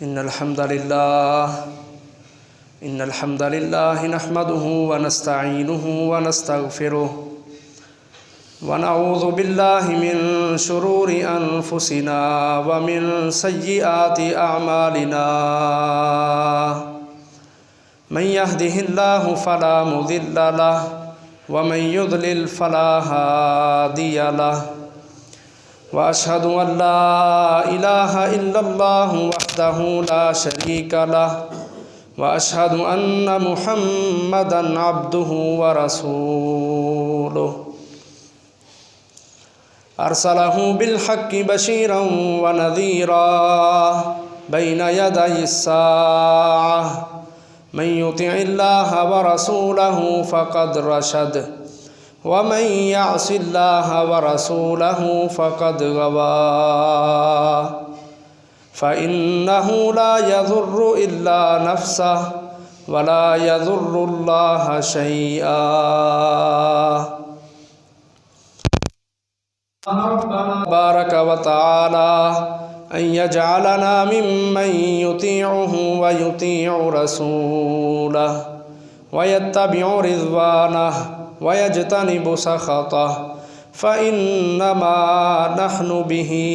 इन्नल हम्दलिल्लाह नहमदुहु व नस्तईनुहु व नस्तगफिरुह व नऊज़ु बिल्लाहि मिन शुरूरि अनफुसिना व मिन सय्यिआति अअमालिना मन यहदिहिल्लाहु फला मुदिल्ल लहु व मन युद्लिल फला हादिय लहु व अशहदु अल्ला इलाहा इल्लल्लाहु वहदहु ला शरीका लहु व अशहदु अन्न मुहम्मदन अब्दुहु व रसूलुहु अरसलहु बिलहक्कि बशीरन व नज़ीरा बैन यदैस्साअह मन युतिइल्लाह व रसूलहु फ़क़द रशद व मन यअसिल्लाह व रसूलहु फ़क़द गवा फ़इन्नहु ला यज़ुर्रु इल्ला नफ़्सहु व ला यज़ुर्रुल्लाह शैआ। बारक व तआला अन यजअलना मिम्मन युतीउहु व युतीउ रसूलहु व यत्तबिउ रिज़वानहु व यज्तनिबु सख़तहु फ़इन्नमा नहनु बिही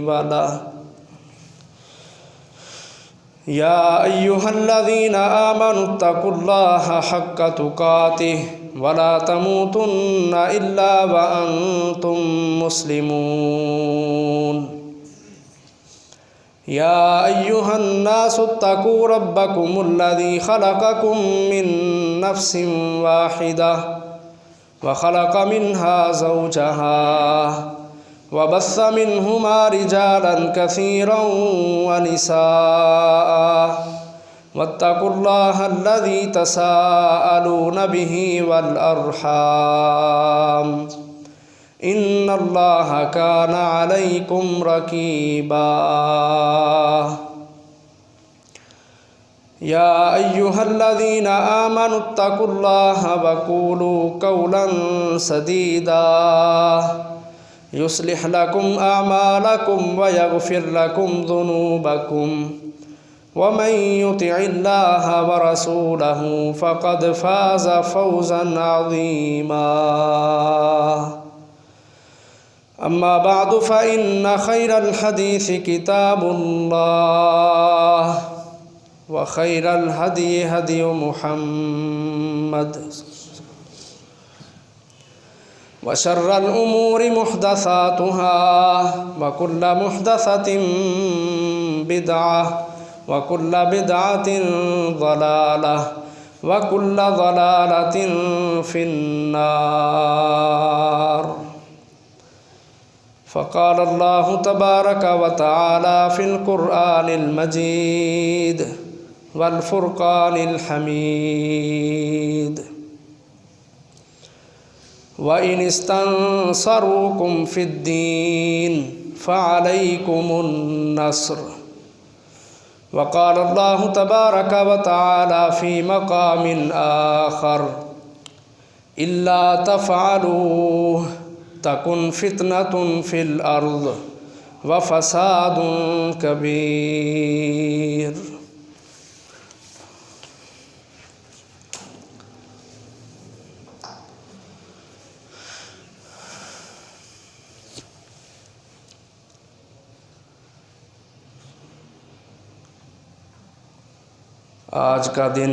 वलह। या अय्युहल्लज़ीना आमनुत्तकुल्लाह हक़्क़ तुक़ातिह वला तमूतुन्ना इल्ला व अंतुम मुस्लिमून। या अय्युहन्नासुत्तकू रब्बकुमुल्लज़ी ख़लक़कुम मिन नफ़्सिन वाहिदह व ख़लक़ मिन्हा ज़ौजहा व बस्स मिन्हुमा रिजालन कसीरन व निसाअ वत्तकुल्लाहल्लज़ी तसाअलून बिही वल अर्हाम इन्नल्लाह कान अलैकुम रकीबा। या अय्युहल्लज़ीना आमनुत्तकुल्लाह व क़ूलू क़ौलन सदीदा युस्लिह लकुम अअमालकुम व यग़फिर लकुम ज़ुनूबकुम व मन युतिइल्लाह व रसूलहु फ़क़द फ़ाज़ फ़ौज़न अज़ीमा। अम्मा बअदु फ़इन्न ख़ैरल हदीस किताबुल्लाह व ख़ैरल हदी हदी मुहम्मद व शर्रल उमूरि मुहदसातुहा व कुल्ल मुहदसतिन बिदअह व कुल्ल बिदअतिन ज़लालह व कुल्ल ज़लालतिन फ़िन्नार। फ़क़ाल अल्लाहु तबारक व तआला फ़िल क़ुरआनिल मजीद वल फ़ुरक़ानिल हमीद व इन इस्तंसरूकुम फ़िद्दीन फ़अलैकुमुन नस्र। वक़ाल अल्लाहु तबारक व तआला फ़ी मक़ामिन आख़र इल्ला तफ़अलूहु तकुन फ़ितनतुन फ़िल अर्ज़ व फ़सादुन कबीर। आज का दिन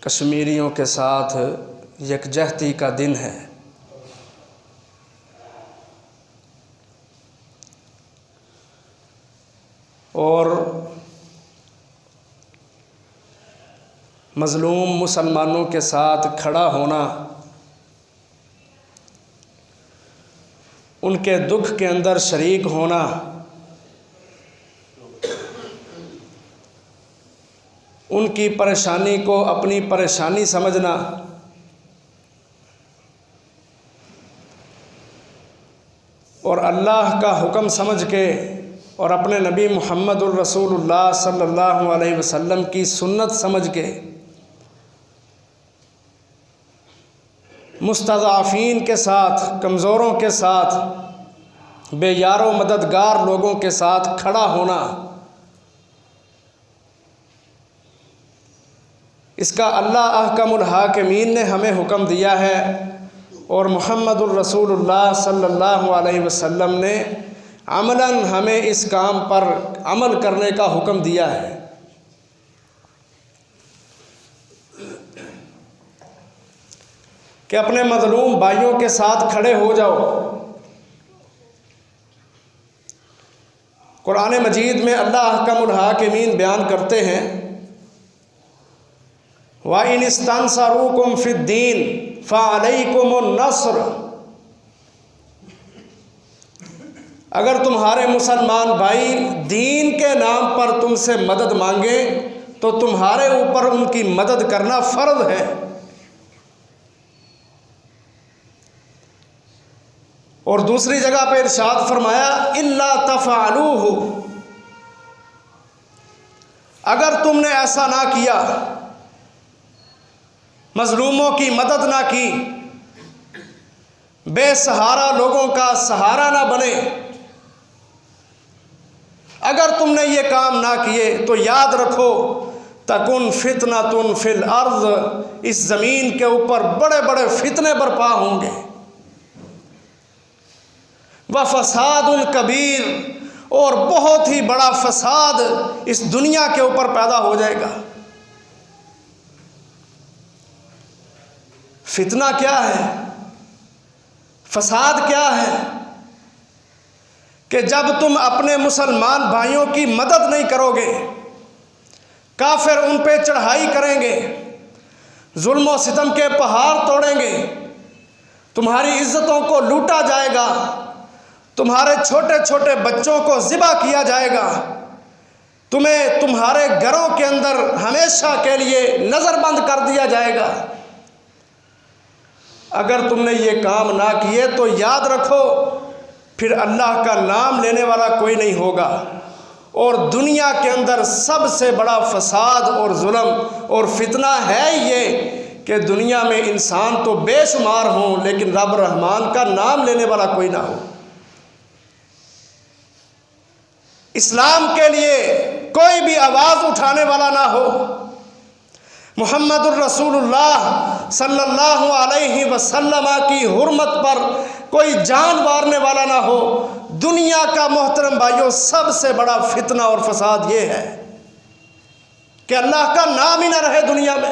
कश्मीरियों के साथ यकजहती का दिन है। और मज़लूम मुसलमानों के साथ खड़ा होना, उनके दुख के अंदर शरीक होना, उनकी परेशानी को अपनी परेशानी समझना, और अल्लाह का हुक्म समझ के और अपने नबी मुहम्मदुर रसूलुल्लाह सल्लल्लाहु अलैहि वसल्लम की सुन्नत समझ के मुस्तज़अफ़ीन के साथ, कमज़ोरों के साथ बेयारो मददगार लोगों के साथ खड़ा होना, इसका अल्लाह अहकमुल हाकिमीन ने हमें हुक्म दिया है और मुहम्मदुर रसूलुल्लाह सल्लल्लाहु अलैहि वसल्लम ने अमलन हमें इस काम पर अमल करने का हुक्म दिया है। कि अपने मज़लूम भाइयों के साथ खड़े हो जाओ। कुरान मजीद में अल्लाह अहकमुल हाकिमीन बयान करते हैं, व इन इस्तंसरूकुम फिद्दीन फ़अलैकुमुन नस्र, अगर तुम्हारे मुसलमान भाई दीन के नाम पर तुमसे मदद मांगे तो तुम्हारे ऊपर उनकी मदद करना फ़र्ज़ है। और दूसरी जगह पर इरशाद फरमाया, इल्ला तफ़अलूहु, अगर तुमने ऐसा ना किया, मज़लूमों की मदद ना की, बेसहारा लोगों का सहारा ना बने, अगर तुमने ये काम ना किए तो याद रखो तकुन फितनतुन फिल अर्ज़, इस ज़मीन के ऊपर बड़े बड़े फितने बर्पा होंगे, व फसादुल कबीर, और बहुत ही बड़ा फसाद इस दुनिया के ऊपर पैदा हो जाएगा। फितना क्या है, फसाद क्या है? कि जब तुम अपने मुसलमान भाइयों की मदद नहीं करोगे, काफिर उन पे चढ़ाई करेंगे, जुल्म और सितम के पहाड़ तोड़ेंगे, तुम्हारी इज्जतों को लूटा जाएगा, तुम्हारे छोटे छोटे बच्चों को ज़िबा किया जाएगा, तुम्हें तुम्हारे घरों के अंदर हमेशा के लिए नज़रबंद कर दिया जाएगा। अगर तुमने ये काम ना किए तो याद रखो फिर अल्लाह का नाम लेने वाला कोई नहीं होगा। और दुनिया के अंदर सबसे बड़ा फसाद और जुल्म और फितना है ये कि दुनिया में इंसान तो बेशुमार हों लेकिन रब रहमान का नाम लेने वाला कोई ना हो। इस्लाम के लिए कोई भी आवाज़ उठाने वाला ना हो, मुहम्मदुर रसूलुल्लाह सल्लल्लाहु अलैहि वसल्लम की हुर्मत पर कोई जान वारने वाला ना हो। दुनिया का मोहतरम भाइयों सबसे बड़ा फितना और फसाद ये है कि अल्लाह का नाम ही ना रहे दुनिया में।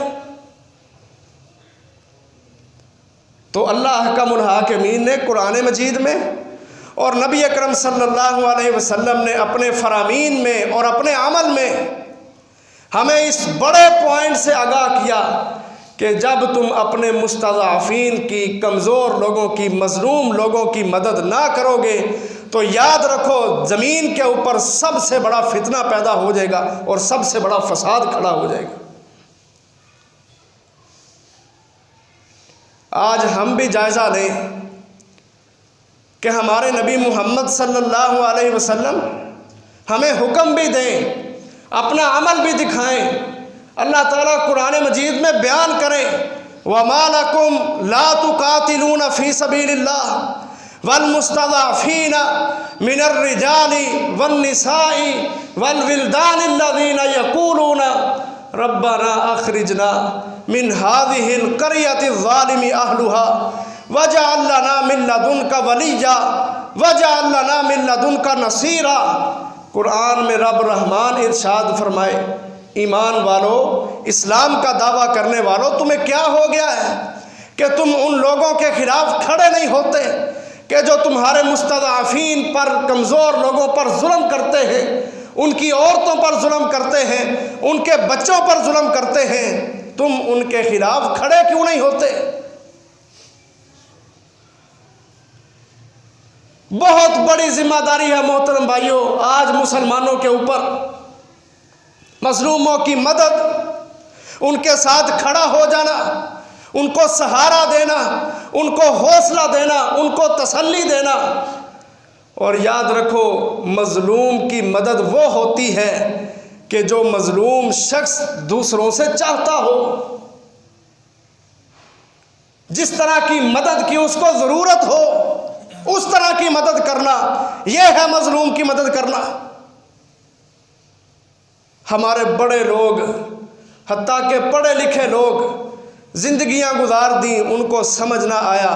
तो अल्लाह का मुल्हाकिमीन ने कुरान मजीद में और नबी अकरम सल्लल्लाहु अलैहि वसल्लम ने अपने फरामीन में और अपने अमल में हमें इस बड़े पॉइंट से आगाह किया कि जब तुम अपने मुस्तज़अफ़ीन की, कमज़ोर लोगों की, मज़लूम लोगों की मदद ना करोगे तो याद रखो ज़मीन के ऊपर सबसे बड़ा फितना पैदा हो जाएगा और सबसे बड़ा फसाद खड़ा हो जाएगा। आज हम भी जायज़ा लें कि हमारे नबी मोहम्मद सल्लल्लाहु अलैहि वसल्लम हमें हुक्म भी दें, अपना अमल भी दिखाएं। अल्लाह ताला कुरान मजीद में बयान करें, वमा लकुम ला तुकातिलूना फी सबीलिल्लाह वल मुस्तज़अफ़ीना मिनर रिजाली वन निसाई वल विल्दानिल लज़ीना यक़ूलूना रब्बना अख़रिजना मिन हाज़िहिल क़रयतिज़ ज़ालिमि अहलुहा वजअल लना मिन लदुनका वलिय्या वजअल लना मिन लदुनका नसीरा। कुरान में रब रहमान इरशाद फरमाए, ईमान वालों, इस्लाम का दावा करने वालों, तुम्हें क्या हो गया है कि तुम उन लोगों के खिलाफ खड़े नहीं होते कि जो तुम्हारे मुस्तज़अफ़ीन पर, कमज़ोर लोगों पर जुल्म करते हैं, उनकी औरतों पर जुल्म करते हैं, उनके बच्चों पर जुल्म करते हैं, तुम उनके खिलाफ खड़े क्यों नहीं होते? बहुत बड़ी जिम्मेदारी है मोहतरम भाइयों आज मुसलमानों के ऊपर, मज़लूमों की मदद, उनके साथ खड़ा हो जाना, उनको सहारा देना, उनको हौसला देना, उनको तसल्ली देना। और याद रखो मज़लूम की मदद वो होती है कि जो मज़लूम शख्स दूसरों से चाहता हो, जिस तरह की मदद की उसको ज़रूरत हो, उस तरह की मदद करना, यह है मजलूम की मदद करना। हमारे बड़े लोग, हत्ता के पढ़े लिखे लोग जिंदगियां गुजार दी, उनको समझ ना आया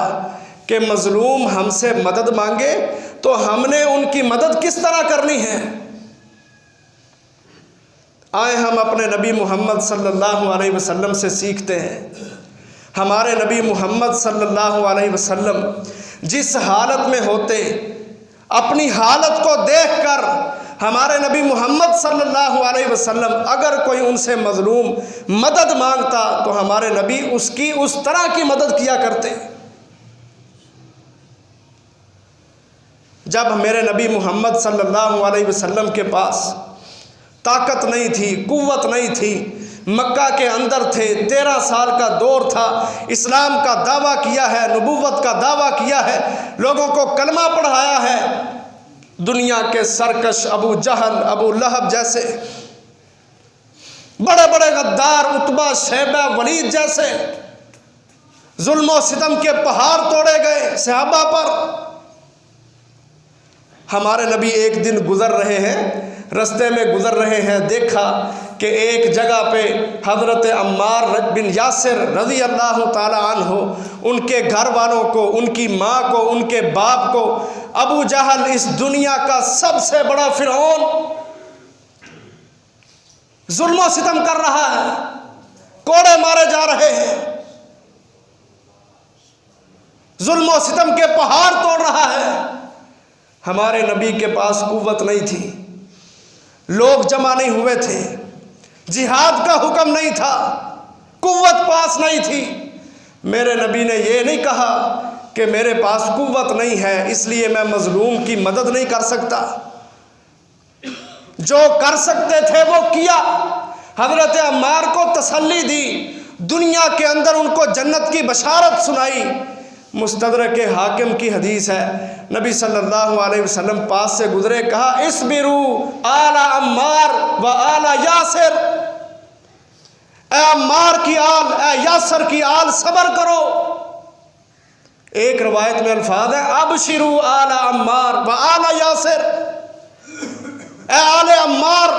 कि मजलूम हमसे मदद मांगे तो हमने उनकी मदद किस तरह करनी है। आए हम अपने नबी मोहम्मद सल्लल्लाहु अलैहि वसल्लम से सीखते हैं। हमारे नबी मोहम्मद सल्लल्लाहु अलैहि वसल्लम जिस हालत में होते, अपनी हालत को देखकर हमारे नबी मोहम्मद सल्लल्लाहु अलैहि वसल्लम अगर कोई उनसे मजलूम मदद मांगता तो हमारे नबी उसकी उस तरह की मदद किया करते। जब मेरे नबी मोहम्मद सल्लल्लाहु अलैहि वसल्लम के पास ताकत नहीं थी, कुव्वत नहीं थी, मक्का के अंदर थे, 13 साल का दौर था, इस्लाम का दावा किया है, नबूवत का दावा किया है, लोगों को कलमा पढ़ाया है, दुनिया के सरकश अबू जहल, अबू लहब जैसे बड़े बड़े गद्दार, उतबा, शैबा, वलीद जैसे जुल्म सितम के पहाड़ तोड़े गए सहाबा पर। हमारे नबी एक दिन गुजर रहे हैं, रास्ते में गुजर रहे हैं, देखा कि एक जगह पे हज़रत अम्मार बिन यासिर रज़ी अल्लाह ताला अन्हु, उनके घर वालों को, उनकी माँ को, उनके बाप को अबू जहल, इस दुनिया का सबसे बड़ा फिरौन, जुल्म सितम कर रहा है, कोड़े मारे जा रहे हैं, जुल्म सितम के पहाड़ तोड़ रहा है। हमारे नबी के पास कुव्वत नहीं थी, लोग जमा नहीं हुए थे, जिहाद का हुक्म नहीं था, कुव्वत पास नहीं थी। मेरे नबी ने ये नहीं कहा कि मेरे पास कुव्वत नहीं है इसलिए मैं मजलूम की मदद नहीं कर सकता। जो कर सकते थे वो किया। हजरत अम्मार को तसल्ली दी, दुनिया के अंदर उनको जन्नत की बशारत सुनाई। मुस्तदरक के हाकिम की हदीस है, नबी सल्लल्लाहु अलैहि वसल्लम पास से गुजरे, कहा इस्बिरू आला अम्मार व आला यासिर, ए अम्मार की आल, ए यासिर की आल, सब्र करो। एक रवायत में अल्फाज है अबशिरू आला अम्मार व आला यासिर, ए आले अम्मार,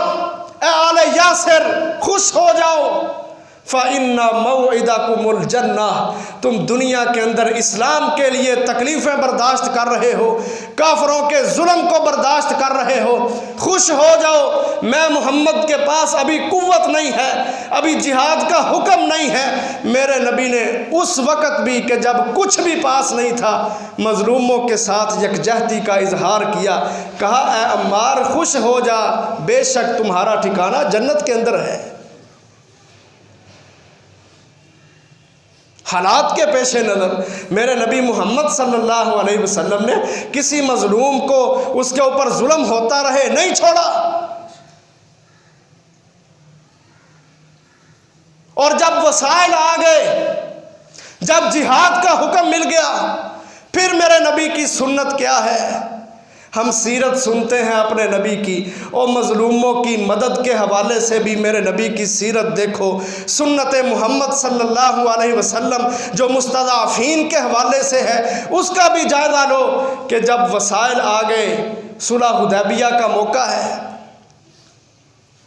ए आले यासिर, खुश हो जाओ। फ़इन्ना मौइदकुमुल जन्नह, तुम दुनिया के अंदर इस्लाम के लिए तकलीफ़ें बर्दाश्त कर रहे हो, काफरों के जुल्म को बर्दाश्त कर रहे हो, खुश हो जाओ। मैं मोहम्मद के पास अभी कुव्वत नहीं है, अभी जिहाद का हुक्म नहीं है। मेरे नबी ने उस वक़्त भी कि जब कुछ भी पास नहीं था, मजलूमों के साथ यकजहती का इजहार किया, कहा ए अम्मार खुश हो जा, बेशक तुम्हारा ठिकाना जन्नत के अंदर है। हालात के पेश नज़र मेरे नबी मोहम्मद सल्लल्लाहु अलैहि वसल्लम ने किसी मजलूम को उसके ऊपर जुल्म होता रहे नहीं छोड़ा। और जब वसाइल आ गए, जब जिहाद का हुक्म मिल गया, फिर मेरे नबी की सुन्नत क्या है। हम सीरत सुनते हैं अपने नबी की, और मजलूमों की मदद के हवाले से भी मेरे नबी की सीरत देखो। सुन्नत मोहम्मद सल्लल्लाहु अलैहि वसल्लम जो मुस्तज़अफ़ीन के हवाले से है, उसका भी जायज़ा लो कि जब वसाइल आ गए, सुलह हुदैबिया का मौका है,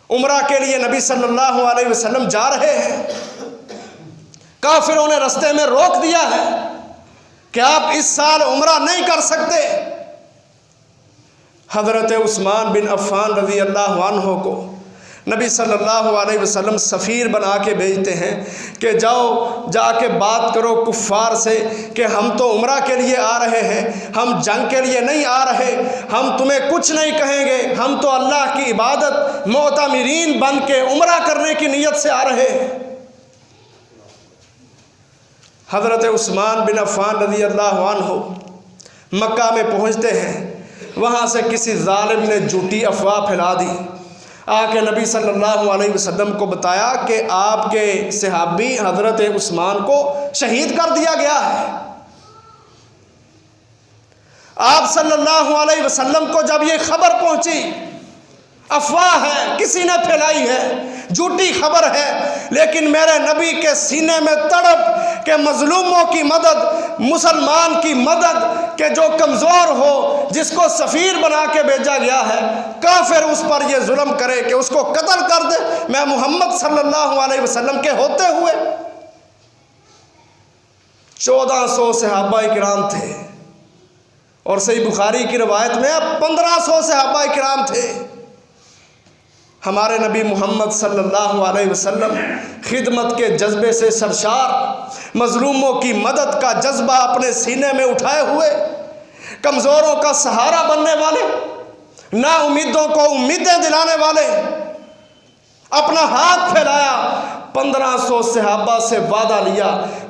उम्रा के लिए नबी सल्लल्लाहु अलैहि वसल्लम जा रहे हैं, काफिरों ने रास्ते में रोक दिया है कि आप इस साल उम्रा नहीं कर सकते। हज़रत उस्मान बिन अफ़्फ़ान रज़ी अल्लाह अन्हु को नबी सल्लल्लाहु अलैहि वसल्लम सफ़ीर बना के भेजते हैं कि जाओ जाके बात करो कुफ़ार से कि हम तो उम्रा के लिए आ रहे हैं, हम जंग के लिए नहीं आ रहे, हम तुम्हें कुछ नहीं कहेंगे, हम तो अल्लाह की इबादत मोतमिरीन बन के उम्रा करने की नीयत से आ रहे हैं। हज़रत उस्मान बिन अफ़्फ़ान रज़ी अल्लाह अन्हु मक्का में पहुँचते हैं, वहाँ से किसी जालिम ने झूठी अफवाह फैला दी, आके नबी सल्लल्लाहु अलैहि वसल्लम को बताया कि आपके सहाबी हज़रत उस्मान को शहीद कर दिया गया है। आप सल्लल्लाहु अलैहि वसल्लम को जब ये खबर पहुँची, अफवाह है, किसी ने फैलाई है, झूठी खबर है। लेकिन मेरे नबी के सीने में तड़प के मजलूमों की मदद, मुसलमान की मदद, के जो कमज़ोर हो, जिसको सफ़ीर बना के भेजा गया है, काफिर उस पर ये जुल्म करे कि उसको कत्ल कर दे। मैं मोहम्मद सल्लल्लाहु अलैहि वसल्लम के होते हुए 1400 सहाबा किराम थे, और सही बुखारी की रवायत में 1500 सहाबा किराम थे। हमारे नबी मोहम्मद सल्लल्लाहु अलैहि वसल्लम खिदमत के जज्बे से सरशार, मजलूमों की मदद का जज्बा अपने सीने में उठाए हुए, कमज़ोरों का सहारा बनने वाले, ना उम्मीदों को उम्मीदें दिलाने वाले, अपना हाथ फैलाया, 1500 सहाबा से वादा लिया,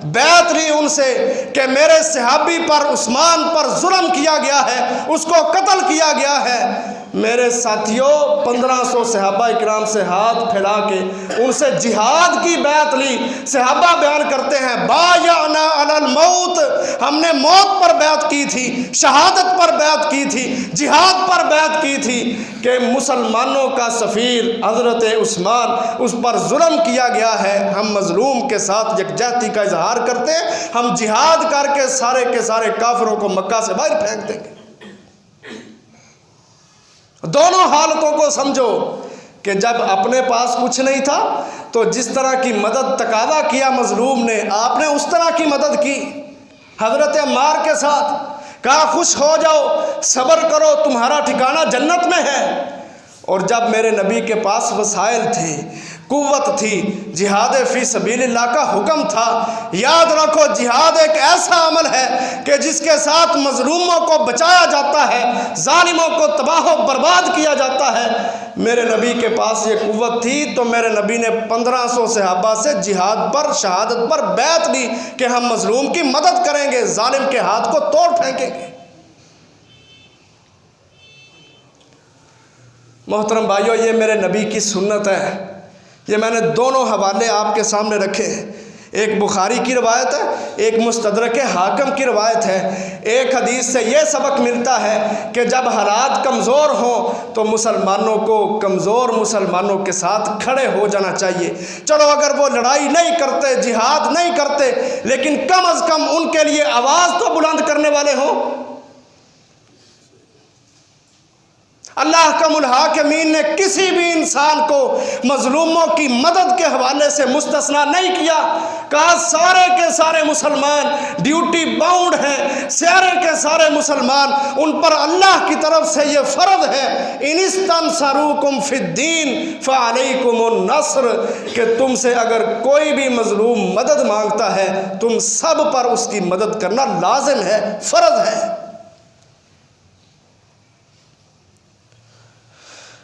बैत ली उनसे कि मेरे सहाबी पर, उस्मान पर जुल्म किया गया है, उसको कत्ल किया गया है। मेरे साथियों, 1500 सहाबा इकराम से हाथ फैला के उनसे जिहाद की बैत ली। सहाबा बयान करते हैं, बायअना अलल मौत, हमने मौत पर बैत की थी, शहादत पर बैत की थी, जिहाद पर बैत की थी कि मुसलमानों का सफ़ीर हज़रत उस्मान, उस पर जुल्म किया गया है, हम मजलूम के साथ यकजहती का इजहार करते हैं, हम जिहाद करके सारे के सारे काफिरों को मक्का से बाहर फेंक देंगे। दोनों हालतों को समझो कि जब अपने पास कुछ नहीं था तो जिस तरह की मदद तकादा किया मजलूम ने, आपने उस तरह की मदद की। हज़रत अम्मार के साथ कहा, खुश हो जाओ, सब्र करो, तुम्हारा ठिकाना जन्नत में है। और जब मेरे नबी के पास वसाइल थे, कुव्वत थी, जिहाद फ़ी सबीलिल्लाह का हुक्म था। याद रखो, जिहाद एक ऐसा अमल है कि जिसके साथ मजलूमों को बचाया जाता है, जालिमों को तबाह बर्बाद किया जाता है। मेरे नबी के पास ये कुव्वत थी तो मेरे नबी ने 1500 सहाबा से जिहाद पर, शहादत पर बैत ली कि हम मजलूम की मदद करेंगे, जालिम के हाथ को तोड़ फेंकेंगे। मोहतरम भाइयों, ये मेरे नबी की सुन्नत है। ये मैंने दोनों हवाले आपके सामने रखे हैं, एक बुखारी की रवायत है, एक मुस्तदरक हाकिम की रवायत है। एक हदीस से ये सबक मिलता है कि जब हालात कमज़ोर हों तो मुसलमानों को कमज़ोर मुसलमानों के साथ खड़े हो जाना चाहिए। चलो, अगर वो लड़ाई नहीं करते, जिहाद नहीं करते, लेकिन कम अज़ कम उनके लिए आवाज़ तो बुलंद करने वाले हों। अल्लाह का मुल्हाकिमीन ने किसी भी इंसान को मजलूमों की मदद के हवाले से मुस्तस्ना नहीं किया। कहा सारे के सारे मुसलमान ड्यूटी बाउंड हैं, सारे के सारे मुसलमान, उन पर अल्लाह की तरफ से ये फ़र्ज़ है, इनिस्तंसरूकुम फिद्दीन फ़अलैकुमुन नस्र, कि तुमसे अगर कोई भी मजलूम मदद मांगता है, तुम सब पर उसकी मदद करना लाजिम है, फ़र्ज़ है।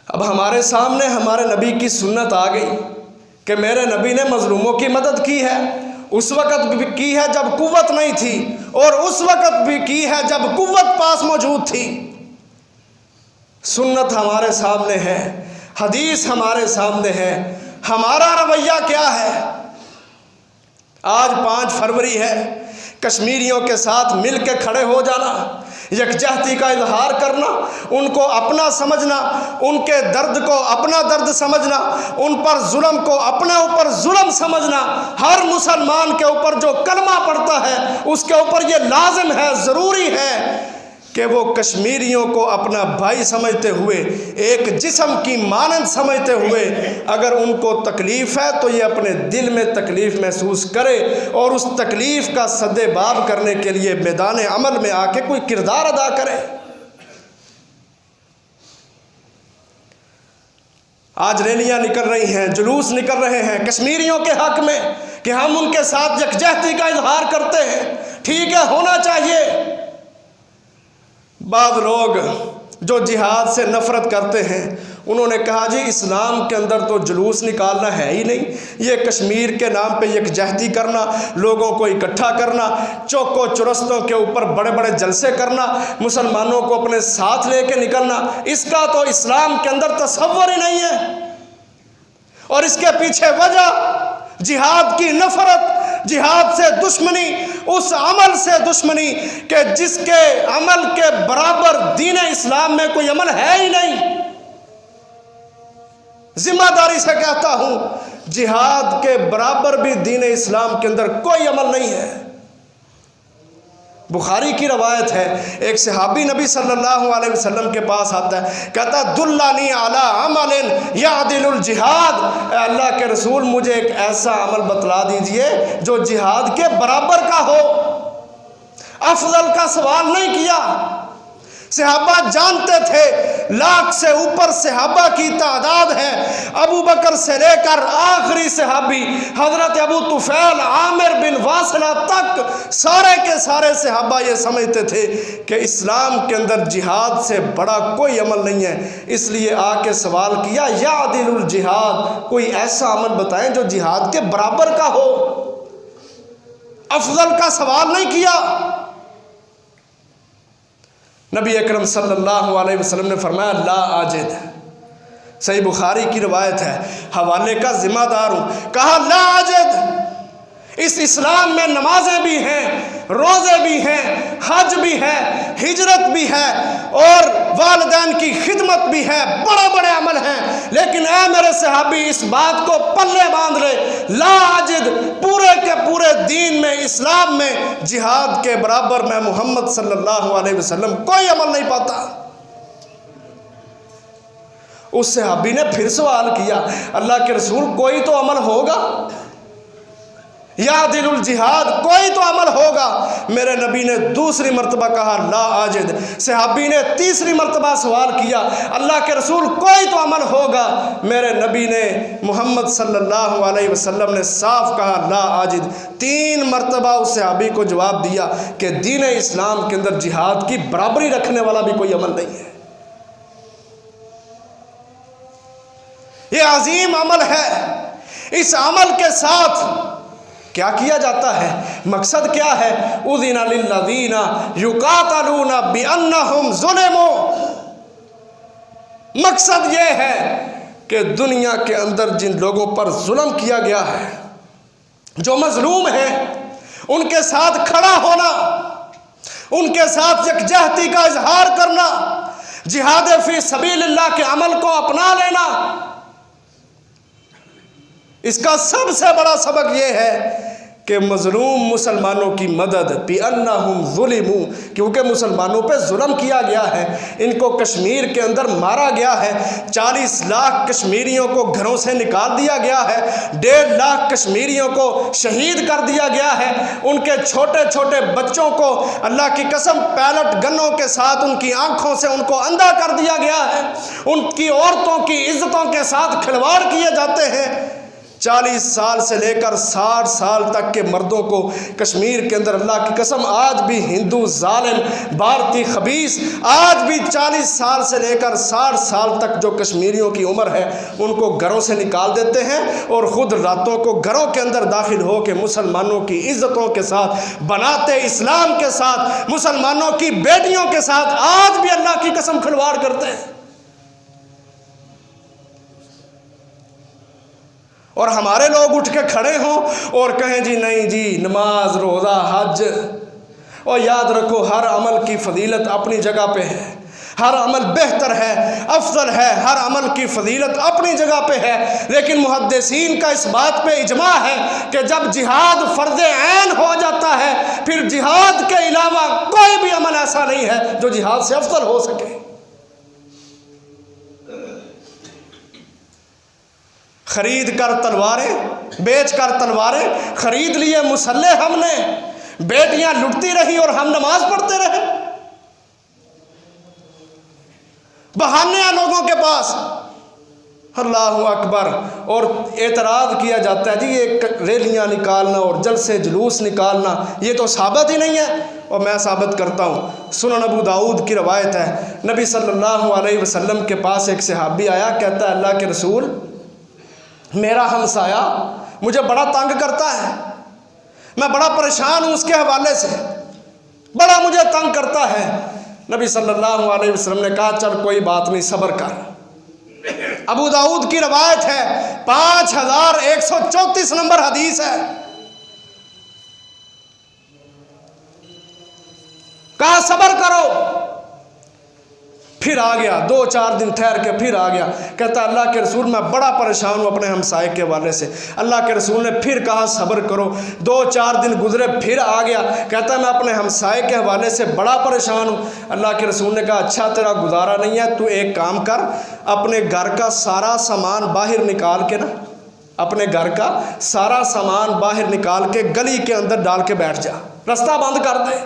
अब हमारे सामने हमारे नबी की सुन्नत आ गई कि मेरे नबी ने मजलूमों की मदद की है। उस वक़्त भी की है जब कुव्वत नहीं थी, और उस वक़्त भी की है जब कुव्वत पास मौजूद थी। सुन्नत हमारे सामने है, हदीस हमारे सामने है। हमारा रवैया क्या है? आज 5 फरवरी है, कश्मीरियों के साथ मिल के खड़े हो जाना, यकजहती का इजहार करना, उनको अपना समझना, उनके दर्द को अपना दर्द समझना, उन पर जुल्म को अपने ऊपर जुल्म समझना। हर मुसलमान के ऊपर जो कलमा पड़ता है उसके ऊपर ये लाजिम है, ज़रूरी है कि वो कश्मीरियों को अपना भाई समझते हुए, एक जिस्म की मानंद समझते हुए, अगर उनको तकलीफ़ है तो ये अपने दिल में तकलीफ़ महसूस करे और उस तकलीफ़ का सद्देबाब करने के लिए मैदान अमल में आके कोई किरदार अदा करे। आज रैलियां निकल रही हैं, जुलूस निकल रहे हैं कश्मीरियों के हक़ में कि हम उनके साथ यकजहती का इजहार करते हैं। ठीक है, होना चाहिए। बाद लोग जो जिहाद से नफ़रत करते हैं, उन्होंने कहा जी इस्लाम के अंदर तो जुलूस निकालना है ही नहीं, ये कश्मीर के नाम पे यकजहती करना, लोगों को इकट्ठा करना, चौकों चुरस्तों के ऊपर बड़े बड़े जलसे करना, मुसलमानों को अपने साथ लेके निकलना, इसका तो इस्लाम के अंदर तसव्वुर ही नहीं है। और इसके पीछे वजह जिहाद की नफ़रत, जिहाद से दुश्मनी, उस अमल से दुश्मनी कि जिसके अमल के बराबर दीन इस्लाम में कोई अमल है ही नहीं। जिम्मेदारी से कहता हूँ, जिहाद के बराबर भी दीन इस्लाम के अंदर कोई अमल नहीं है। बुखारी की रवायत है, एक सहाबी नबी सल्लल्लाहु अलैहि वसल्लम के पास आता है, कहता दुल्लानी अला अमलिन यादिलुल जिहाद, अल्लाह के रसूल मुझे एक ऐसा अमल बतला दीजिए जो जिहाद के बराबर का हो। अफजल का सवाल नहीं किया। सहाबा जानते थे लाख से ऊपर सहाबा की तादाद है। अबू बकर से लेकर आखिरी सहाबी हजरत अबू तुफैल आमिर बिन वासिला तक सारे के सारे सहाबा ये समझते थे कि इस्लाम के अंदर जिहाद से बड़ा कोई अमल नहीं है। इसलिए आके सवाल किया, या दिलुल जिहाद, कोई ऐसा अमल बताएं जो जिहाद के बराबर का हो। अफजल का सवाल नहीं किया। नबी अकरम सल्लल्लाहु अलैहि वसल्लम ने फरमाया ला आजिद, सही बुखारी की रवायत है, हवाले का जिम्मेदार हूँ। कहा ला आजिद, इस इस्लाम में नमाजें भी हैं, रोज़े भी हैं, हज भी है, हिजरत भी है और वालिदैन की खिदमत भी है, बड़े बड़े अमल हैं, लेकिन ऐ मेरे सहाबी इस बात को पल्ले बांध ले, ला आजिद, पूरे के पूरे दीन में, इस्लाम में जिहाद के बराबर मैं मोहम्मद सल्लल्लाहु अलैहि वसल्लम कोई अमल नहीं पाता। उस सहाबी ने फिर सवाल किया, अल्लाह के रसूल कोई तो अमल होगा, या दिलुल जिहाद, कोई तो अमल होगा। मेरे नबी ने दूसरी मरतबा कहा ला आजिद। सहाबी ने तीसरी मरतबा सवाल किया, अल्लाह के रसूल कोई तो अमल होगा। मेरे नबी ने मोहम्मद सल्लल्लाहु अलैहि वसल्लम ने साफ कहा ला आजिद। 3 मरतबा उस सहाबी को जवाब दिया कि दीन इस्लाम के अंदर जिहाद की बराबरी रखने वाला भी कोई अमल नहीं है। ये अजीम अमल है। इस अमल के साथ क्या किया जाता है, मकसद क्या है? उज़िना लिल्लज़ीना युक़ातलूना बिअन्नहुम ज़ुलिमू। मकसद ये है कि दुनिया के अंदर जिन लोगों पर जुल्म किया गया है, जो मजलूम हैं, उनके साथ खड़ा होना, उनके साथ यकजहती का इजहार करना, जिहाद फी सबीलिल्लाह के अमल को अपना लेना। इसका सबसे बड़ा सबक यह है कि मजलूम मुसलमानों की मदद, बिअन्नहुम ज़ुलिमू, क्योंकि मुसलमानों पे जुल्म किया गया है। इनको कश्मीर के अंदर मारा गया है। 40 लाख कश्मीरियों को घरों से निकाल दिया गया है। 1.5 लाख कश्मीरियों को शहीद कर दिया गया है। उनके छोटे छोटे बच्चों को अल्लाह की कसम पैलेट गनों के साथ उनकी आंखों से उनको अंधा कर दिया गया है। उनकी औरतों की इज्जतों के साथ खिलवाड़ किए जाते हैं। 40 साल से लेकर 60 साल तक के मर्दों को कश्मीर के अंदर, अल्लाह की कसम, आज भी हिंदू जालिम, भारतीय खबीस, आज भी 40 साल से लेकर 60 साल तक जो कश्मीरियों की उम्र है उनको घरों से निकाल देते हैं और ख़ुद रातों को घरों के अंदर दाखिल हो के मुसलमानों की इज्जतों के साथ, बनाते इस्लाम के साथ, मुसलमानों की बेटियों के साथ आज भी अल्लाह की कसम खिलवाड़ करते हैं। और हमारे लोग उठ के खड़े हों और कहें जी नहीं जी, नमाज, रोज़ा, हज, और याद रखो हर अमल की फजीलत अपनी जगह पे है। हर अमल बेहतर है, अफजल है, हर अमल की फजीलत अपनी जगह पे है। लेकिन मुहद्दिसीन का इस बात पे इजमा है कि जब जिहाद फ़र्ज़ ऐन हो जाता है, फिर जिहाद के अलावा कोई भी अमल ऐसा नहीं है जो जिहाद से अफजल हो सके। खरीद कर तलवारें, बेच कर तलवारें, खरीद लिए मुसल्ले हमने, बेटियां लुटती रही और हम नमाज पढ़ते रहे। बहाने हैं लोगों के पास, अल्लाहु अकबर। और एतराज़ किया जाता है जी ये रैलियां निकालना और जलसे जुलूस निकालना ये तो साबित ही नहीं है। और मैं साबित करता हूँ। सुनन अबू दाऊद की रवायत है, नबी सल्लल्लाहु अलैहि वसल्लम के पास एक सहाबी आया, कहता है अल्लाह के रसूल, मेरा हमसाया मुझे बड़ा तंग करता है, मैं बड़ा परेशान हूँ उसके हवाले से, बड़ा मुझे तंग करता है। नबी सल्लल्लाहु अलैहि वसल्लम ने कहा चल कोई बात नहीं, सब्र कर। अबू दाऊद की रवायत है, 5134 नंबर हदीस है। कहा सब्र करो। फिर आ गया, 2-4 दिन ठहर के फिर आ गया। कहता अल्लाह के रसूल मैं बड़ा परेशान हूँ अपने हमसाये के हवाले से। अल्लाह के रसूल ने फिर कहा सब्र करो। 2-4 दिन गुजरे, फिर आ गया। कहता मैं अपने हमसाये के हवाले से बड़ा परेशान हूँ। अल्लाह के रसूल ने कहा अच्छा तेरा गुजारा नहीं है, तू एक काम कर, अपने घर का सारा सामान बाहर निकाल के ना, अपने घर का सारा सामान बाहर निकाल के गली के अंदर डाल के बैठ जा, रास्ता बंद कर दे,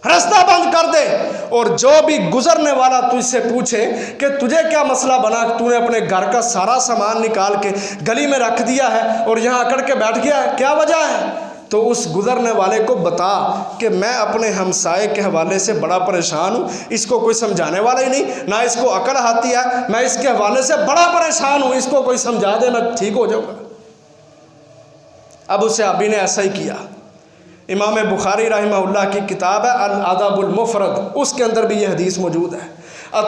रास्ता बंद कर दे। और जो भी गुजरने वाला तुझसे पूछे कि तुझे क्या मसला बना, तूने अपने घर का सारा सामान निकाल के गली में रख दिया है और यहाँ अकड़ के बैठ गया है, क्या वजह है? तो उस गुजरने वाले को बता कि मैं अपने हमसाये के हवाले से बड़ा परेशान हूँ, इसको कोई समझाने वाला ही नहीं, ना इसको अकल आती है, मैं इसके हवाले से बड़ा परेशान हूँ, इसको कोई समझा दे मैं ठीक हो जाऊँगा। अब उस सहाबी ने ऐसा ही किया। इमाम बुखारी रहमहुल्लाह की किताब है अल अदबुल मुफरद, उसके अंदर भी ये हदीस मौजूद है।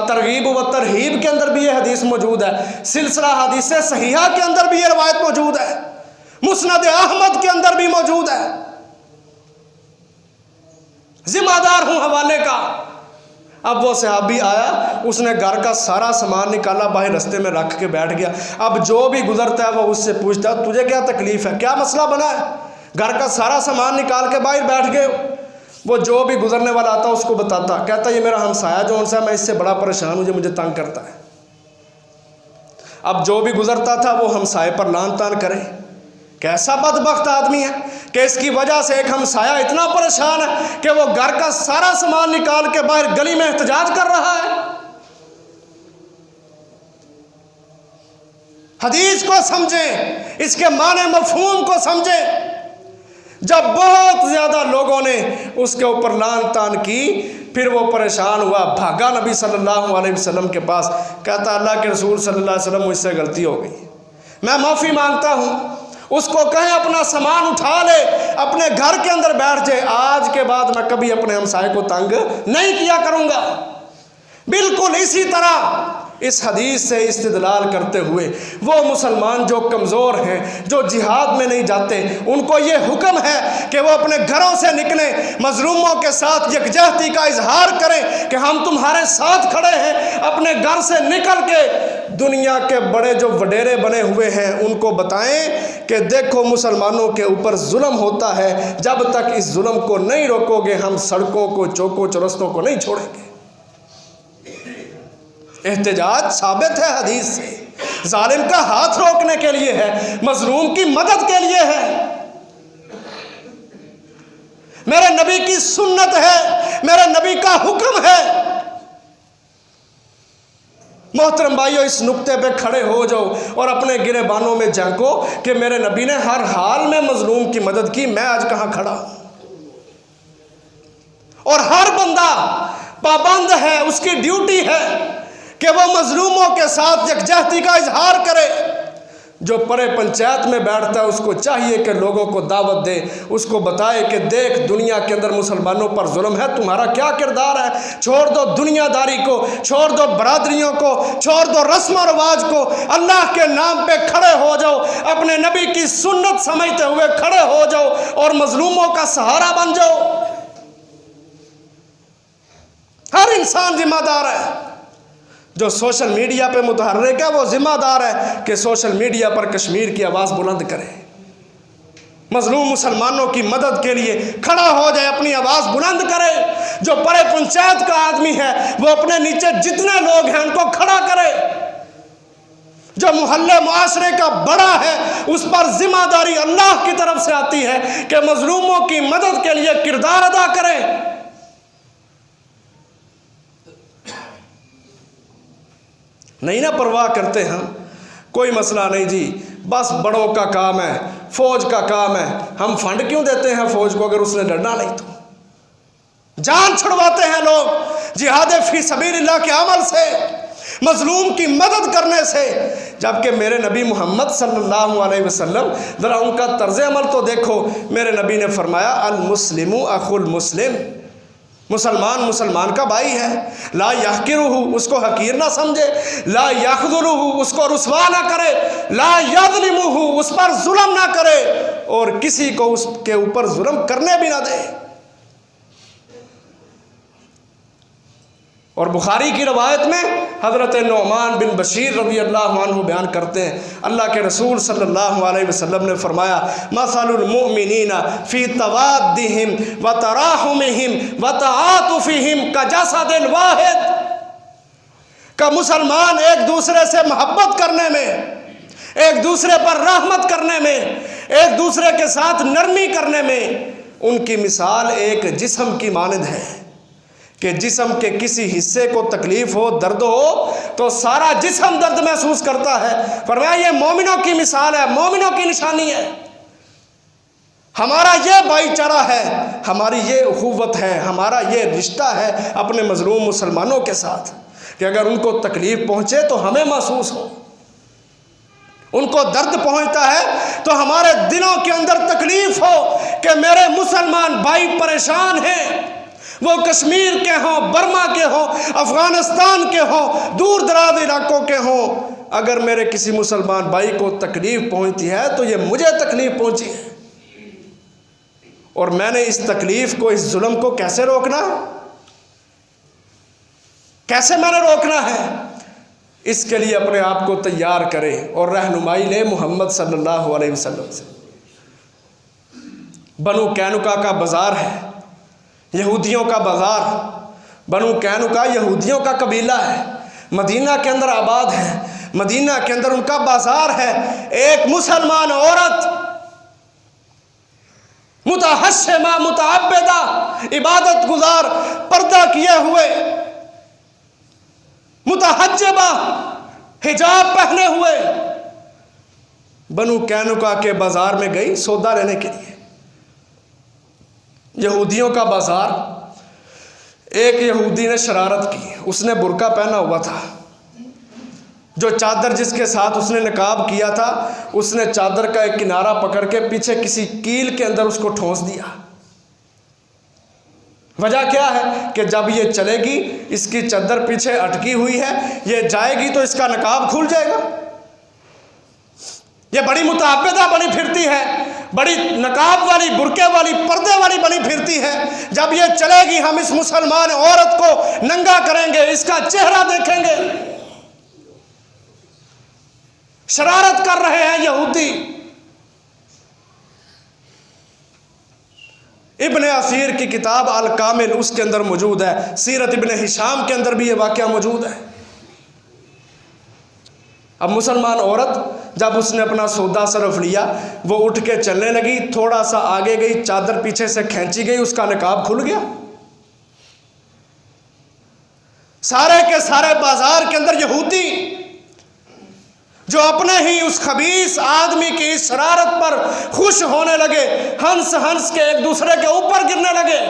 तरगीब व तरहीब के अंदर भी ये हदीस मौजूद है। सिलसिला हदीस सहीहा के अंदर भी ये रवायत मौजूद है। मुस्नद अहमद के अंदर भी मौजूद है। जिम्मेदार हूं हवाले का। अब वो सहाबी आया, उसने घर का सारा सामान निकाला, बाहर रास्ते में रख के बैठ गया। अब जो भी गुजरता है वो उससे पूछता तुझे क्या तकलीफ है, क्या मसला बना है? घर का सारा सामान निकाल के बाहर बैठ गए। वो जो भी गुजरने वाला आता उसको बताता, कहता ये मेरा हमसाया जो उनसे, मैं इससे बड़ा परेशान हूँ, मुझे तंग करता है। अब जो भी गुजरता था वो हमसाये पर लान तान करे। कैसा बदबख्त आदमी है कि इसकी वजह से एक हमसाया इतना परेशान है कि वो घर का सारा सामान निकाल के बाहर गली में एहतजाज कर रहा है। हदीस को समझें, इसके माने मफहूम को समझें। जब बहुत ज्यादा लोगों ने उसके ऊपर लान तान की, फिर वो परेशान हुआ, भागा नबी सल्लल्लाहु अलैहि वसल्लम के पास। कहता अल्लाह के रसूल सल्लल्लाहु अलैहि वसल्लम मुझसे गलती हो गई, मैं माफ़ी मांगता हूँ। उसको कहें अपना सामान उठा ले, अपने घर के अंदर बैठ जाए, आज के बाद मैं कभी अपने हमसाये को तंग नहीं किया करूँगा। बिल्कुल इसी तरह इस हदीस से इस्तिदलाल करते हुए वो मुसलमान जो कमज़ोर हैं, जो जिहाद में नहीं जाते, उनको ये हुक्म है कि वो अपने घरों से निकलें, मजलूमों के साथ यकजहती का इजहार करें कि हम तुम्हारे साथ खड़े हैं। अपने घर से निकल के दुनिया के बड़े जो वडेरे बने हुए हैं उनको बताएं कि देखो मुसलमानों के ऊपर जुल्म होता है, जब तक इस जुल्म को नहीं रोकोगे हम सड़कों को, चौकों चौरस्तों को नहीं छोड़ेंगे। एहतजाज साबित है हदीस से, जालिम का हाथ रोकने के लिए है, मजलूम की मदद के लिए है। मेरे नबी की सुन्नत है, मेरे नबी का हुक्म है। मोहतरम भाइयों, इस नुक्ते पे खड़े हो जाओ और अपने गिरेबानों में झांको कि मेरे नबी ने हर हाल में मजलूम की मदद की, मैं आज कहां खड़ा हूं। और हर बंदा पाबंद है, उसकी ड्यूटी है कि वो मजलूमों के साथ यकजहती का इजहार करे। जो परे पंचायत में बैठता है उसको चाहिए कि लोगों को दावत दे, उसको बताए कि देख दुनिया के अंदर मुसलमानों पर जुल्म है, तुम्हारा क्या किरदार है। छोड़ दो दुनियादारी को, छोड़ दो बरादरियों को, छोड़ दो रस्म और रिवाज को, अल्लाह के नाम पे खड़े हो जाओ, अपने नबी की सुन्नत समझते हुए खड़े हो जाओ और मजलूमों का सहारा बन जाओ। हर इंसान जिम्मेदार है। जो सोशल मीडिया पे मुतहर्रिक है वो जिम्मेदार है कि सोशल मीडिया पर कश्मीर की आवाज़ बुलंद करे, मजलूम मुसलमानों की मदद के लिए खड़ा हो जाए, अपनी आवाज़ बुलंद करे। जो बड़े पंचायत का आदमी है वो अपने नीचे जितने लोग हैं उनको खड़ा करे। जो मोहल्ले मुआशरे का बड़ा है उस पर जिम्मेदारी अल्लाह की तरफ से आती है कि मजलूमों की मदद के लिए किरदार अदा करे। नहीं ना परवाह करते हम, कोई मसला नहीं जी, बस बड़ों का काम है, फौज का काम है, हम फंड क्यों देते हैं फौज को अगर उसने लड़ना नहीं तो। जान छुड़वाते हैं लोग जिहाद फी सबीलिल्लाह के अमल से, मजलूम की मदद करने से, जबकि मेरे नबी मोहम्मद सल्लल्लाहु अलैहि वसल्लम, ज़रा उनका तर्ज अमल तो देखो। मेरे नबी ने फरमाया अल मुस्लिमु अखुल मुस्लिम, मुसलमान मुसलमान का भाई है। ला यहकिरुहु, उसको हकीर ना समझे, ला यखजुलुहु, उसको रुसवा ना करे, ला यज़लिमुहु, उस पर जुल्म ना करे और किसी को उसके ऊपर जुल्म करने भी ना दे। और बुखारी की रवायत में हज़रत नुमान बिन बशीर रज़ी अल्लाह अन्हु बयान करते हैं, अल्लाह के रसूल सल्लल्लाहु अलैहि वसल्लम ने फरमाया, मसलुल मुमिनीना फ़ी तवाद्दिहिम व तराहुमिहिम व तआतुफ़िहिम कजसदिल वाहिद, का मुसलमान एक दूसरे से मोहब्बत करने में, एक दूसरे पर रहमत करने में, एक दूसरे के साथ नरमी करने में, उनकी मिसाल एक जिस्म की मानद है कि जिस्म के किसी हिस्से को तकलीफ हो, दर्द हो तो सारा जिस्म दर्द महसूस करता है। फरमाया ये मोमिनों की मिसाल है, मोमिनों की निशानी है। हमारा ये भाईचारा है, हमारी ये उखुवत है, हमारा ये रिश्ता है अपने मजलूम मुसलमानों के साथ कि अगर उनको तकलीफ पहुँचे तो हमें महसूस हो, उनको दर्द पहुंचता है तो हमारे दिलों के अंदर तकलीफ हो कि मेरे मुसलमान भाई परेशान हैं, वो कश्मीर के हों, बर्मा के हों, अफ़गानिस्तान के हों, दूर दराज इलाकों के हों। अगर मेरे किसी मुसलमान भाई को तकलीफ़ पहुंचती है तो ये मुझे तकलीफ़ पहुंची है, और मैंने इस तकलीफ़ को, इस जुल्म को कैसे रोकना है, कैसे मैंने रोकना है, इसके लिए अपने आप को तैयार करें और रहनुमाई ले मोहम्मद सल्लल्लाहु अलैहि वसल्लम से। बनु कैनुका का बाज़ार है, यहूदियों का बाज़ार। बनु कैनुका यहूदियों का कबीला है, मदीना के अंदर आबाद है, मदीना के अंदर उनका बाज़ार है। एक मुसलमान औरत मुतहश्शिमा मुतअब्बिदा, इबादत गुजार, पर्दा किए हुए, मुतहज्जिबा, हिजाब पहने हुए, बनु कैनुका के बाज़ार में गई सौदा लेने के लिए। यहूदियों का बाज़ार। एक यहूदी ने शरारत की, उसने बुर्का पहना हुआ था, जो चादर जिसके साथ उसने निकाब किया था, उसने चादर का एक किनारा पकड़ के पीछे किसी कील के अंदर उसको ठोंस दिया। वजह क्या है कि जब ये चलेगी, इसकी चादर पीछे अटकी हुई है, ये जाएगी तो इसका नकाब खुल जाएगा। ये बड़ी मुतअब्बिदा बनी फिरती है, बड़ी नकाब वाली, बुरके वाली, पर्दे वाली बनी फिरती है। जब ये चलेगी हम इस मुसलमान औरत को नंगा करेंगे, इसका चेहरा देखेंगे। शरारत कर रहे हैं यहूदी। इब्ने असीर की किताब अल कामिल उसके अंदर मौजूद है, सीरत इब्ने हिशाम के अंदर भी ये वाक़या मौजूद है। अब मुसलमान औरत जब उसने अपना सौदा सरफ लिया, वो उठ के चलने लगी, थोड़ा सा आगे गई, चादर पीछे से खींची गई, उसका निकाब खुल गया। सारे के सारे बाजार के अंदर यहूदी जो अपने ही उस खबीस आदमी की इस शरारत पर खुश होने लगे, हंस हंस के एक दूसरे के ऊपर गिरने लगे।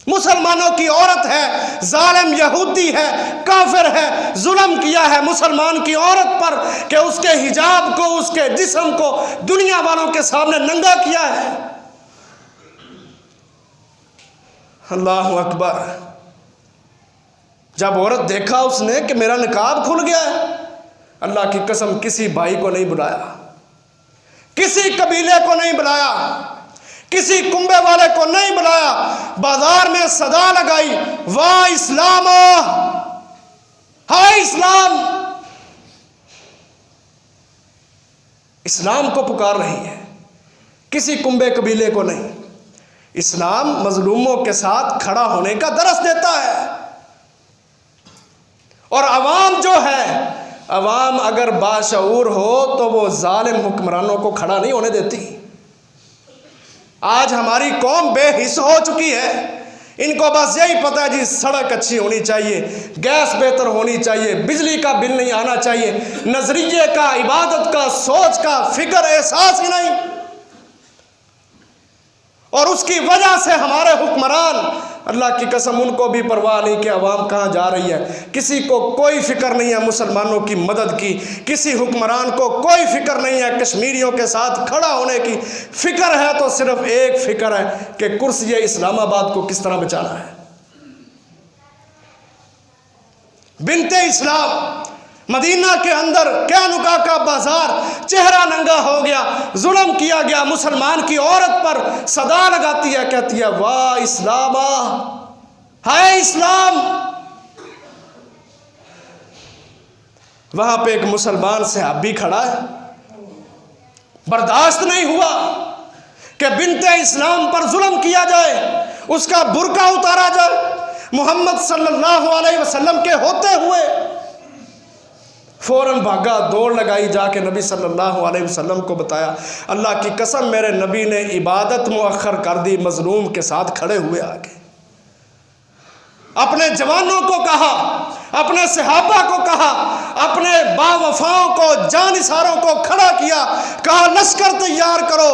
मुसलमानों की औरत है, जालिम यहूदी है, काफिर है, जुल्म किया है मुसलमान की औरत पर कि उसके हिजाब को, उसके जिस्म को दुनिया वालों के सामने नंगा किया है। अल्लाहु अकबर। जब औरत देखा उसने कि मेरा निकाब खुल गया है, अल्लाह की कसम किसी भाई को नहीं बुलाया, किसी कबीले को नहीं बुलाया, किसी कुंबे वाले को नहीं बुलाया। बाजार में सदा लगाई, वाह इस्लाम, हाय इस्लाम। इस्लाम को पुकार रही है, किसी कुंबे कबीले को नहीं। इस्लाम मजलूमों के साथ खड़ा होने का दरस देता है। और अवाम जो है, अवाम अगर बाशऊर हो तो वो जालिम हुक्मरानों को खड़ा नहीं होने देती। आज हमारी कौम बेहिस हो चुकी है, इनको बस यही पता है जी सड़क अच्छी होनी चाहिए, गैस बेहतर होनी चाहिए, बिजली का बिल नहीं आना चाहिए, नजरिए का, इबादत का, सोच का फिक्र एहसास ही नहीं। और उसकी वजह से हमारे हुक्मरान, अल्लाह की कसम उनको भी परवाह नहीं कि अवाम कहाँ जा रही है। किसी को कोई फिक्र नहीं है मुसलमानों की मदद की, किसी हुक्मरान को कोई फिक्र नहीं है कश्मीरियों के साथ खड़ा होने की। फिक्र है तो सिर्फ एक फिक्र है कि कुर्सी इस्लामाबाद को किस तरह बचाना है। बिनते इस्लाम मदीना के अंदर कैनुका का बाजार, चेहरा नंगा हो गया, जुल्म किया गया मुसलमान की औरत पर। सदा लगाती है, कहती है वाह इस्लाम, हाय इस्लाम। वहां पे एक मुसलमान सहाबी खड़ा है, बर्दाश्त नहीं हुआ कि बिन्ते इस्लाम पर जुल्म किया जाए, उसका बुर्का उतारा जाए। मोहम्मद सल्लल्लाहु अलैहि वसल्लम के होते हुए फ़ौरन भागा, दौड़ लगाई, जाके नबी सल्लल्लाहु अलैहि वसल्लम को बताया। अल्लाह की कसम, मेरे नबी ने इबादत मुअख्खर कर दी, मजलूम के साथ खड़े हुए आगे। अपने जवानों को कहा, अपने सहाबा को कहा, अपने बावफाओं को, जानिसारों को खड़ा किया, कहा लश्कर तैयार करो।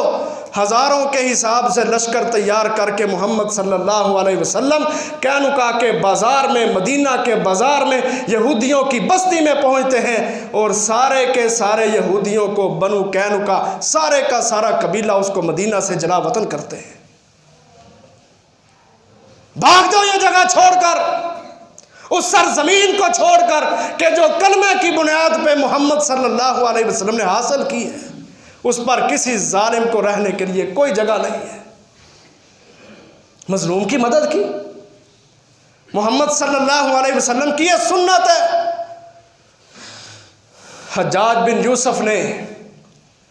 हज़ारों के हिसाब से लश्कर तैयार करके मोहम्मद सल्लल्लाहु अलैहि वसल्लम कैनुका के बाज़ार में, मदीना के बाज़ार में यहूदियों की बस्ती में पहुंचते हैं और सारे के सारे यहूदियों को, बनु कैनुका सारे का सारा कबीला उसको मदीना से जला वतन करते हैं। भाग दो ये जगह छोड़कर, उस सरजमीन को छोड़कर कि जो कलमे की बुनियाद पे मोहम्मद सल्लल्लाहु अलैहि वसल्लम ने हासिल की है, उस पर किसी जालिम को रहने के लिए कोई जगह नहीं है। मजलूम की मदद की मोहम्मद सल्लल्लाहु अलैहि वसल्लम की यह सुन्नत है। हज्जाज बिन यूसुफ ने,